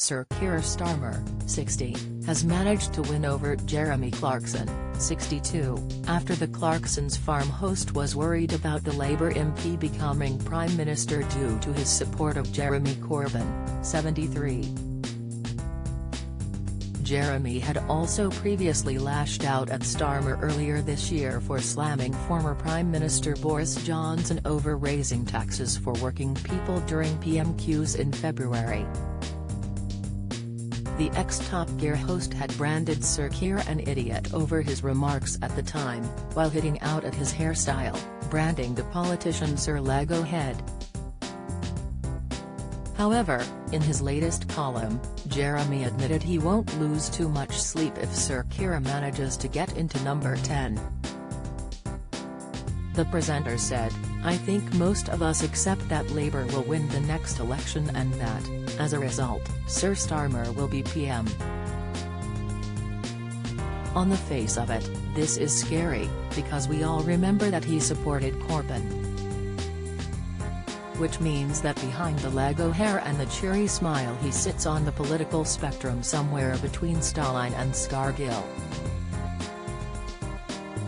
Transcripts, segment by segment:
Sir Keir Starmer, 60, has managed to win over Jeremy Clarkson, 62, after the Clarkson's farm host was worried about the Labour MP becoming Prime Minister due to his support of Jeremy Corbyn, 73. Jeremy had also previously lashed out at Starmer earlier this year for slamming former Prime Minister Boris Johnson over raising taxes for working people during PMQs in February. The ex-Top Gear host had branded Sir Keir an idiot over his remarks at the time, while hitting out at his hairstyle, branding the politician Sir Lego Head. However, in his latest column, Jeremy admitted he won't lose too much sleep if Sir Keir manages to get into number 10. The presenter said, "I think most of us accept that Labour will win the next election and that, as a result, Sir Starmer will be PM. On the face of it, this is scary, because we all remember that he supported Corbyn. Which means that behind the Lego hair and the cheery smile he sits on the political spectrum somewhere between Stalin and Scargill."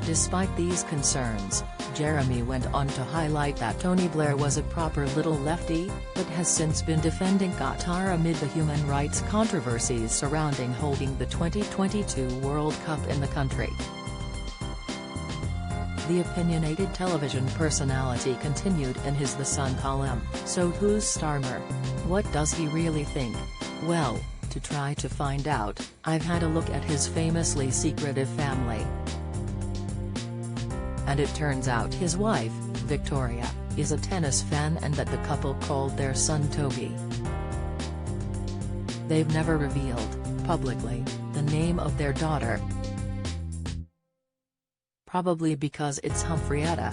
Despite these concerns, Jeremy went on to highlight that Tony Blair was a proper little lefty, but has since been defending Qatar amid the human rights controversies surrounding holding the 2022 World Cup in the country. The opinionated television personality continued in his The Sun column, "So who's Starmer? What does he really think? Well, to try to find out, I've had a look at his famously secretive family. And it turns out his wife, Victoria, is a tennis fan and that the couple called their son Toby. They've never revealed, publicly, the name of their daughter. Probably because it's Humphrietta.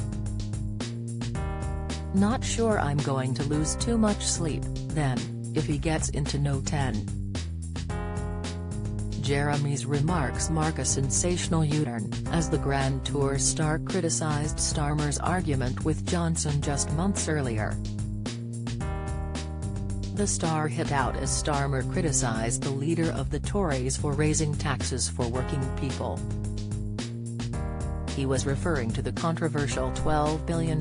Not sure I'm going to lose too much sleep, then, if he gets into no 10. Jeremy's remarks mark a sensational U-turn, as the Grand Tour star criticised Starmer's argument with Johnson just months earlier. The star hit out as Starmer criticised the leader of the Tories for raising taxes for working people. He was referring to the controversial £12 billion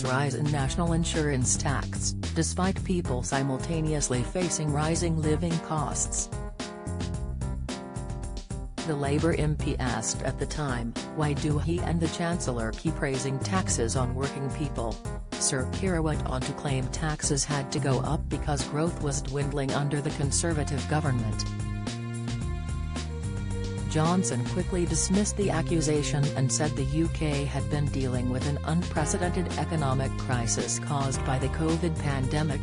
rise in national insurance tax, despite people simultaneously facing rising living costs. The Labour MP asked at the time, why do he and the Chancellor keep raising taxes on working people? Sir Keir went on to claim taxes had to go up because growth was dwindling under the Conservative government. Johnson quickly dismissed the accusation and said the UK had been dealing with an unprecedented economic crisis caused by the COVID pandemic.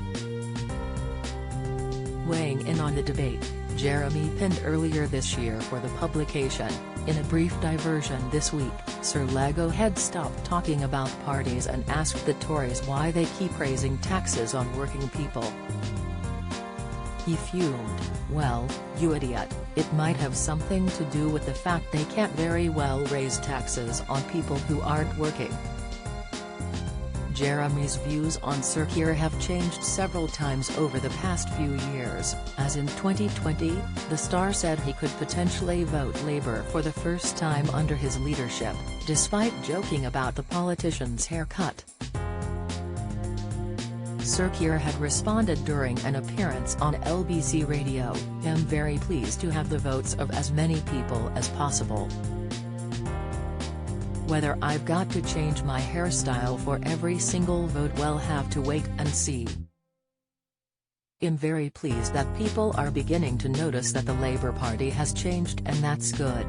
Weighing in on the debate, Jeremy pinned earlier this year for the publication, in a brief diversion this week, Sir Lego Head stopped talking about parties and asked the Tories why they keep raising taxes on working people. He fumed, "Well, you idiot, it might have something to do with the fact they can't very well raise taxes on people who aren't working." Jeremy's views on Sir Keir have changed several times over the past few years, as in 2020, the star said he could potentially vote Labour for the first time under his leadership, despite joking about the politician's haircut. Sir Keir had responded during an appearance on LBC Radio, "I'm very pleased to have the votes of as many people as possible. Whether I've got to change my hairstyle for every single vote, we'll have to wait and see. I'm very pleased that people are beginning to notice that the Labour Party has changed, and that's good."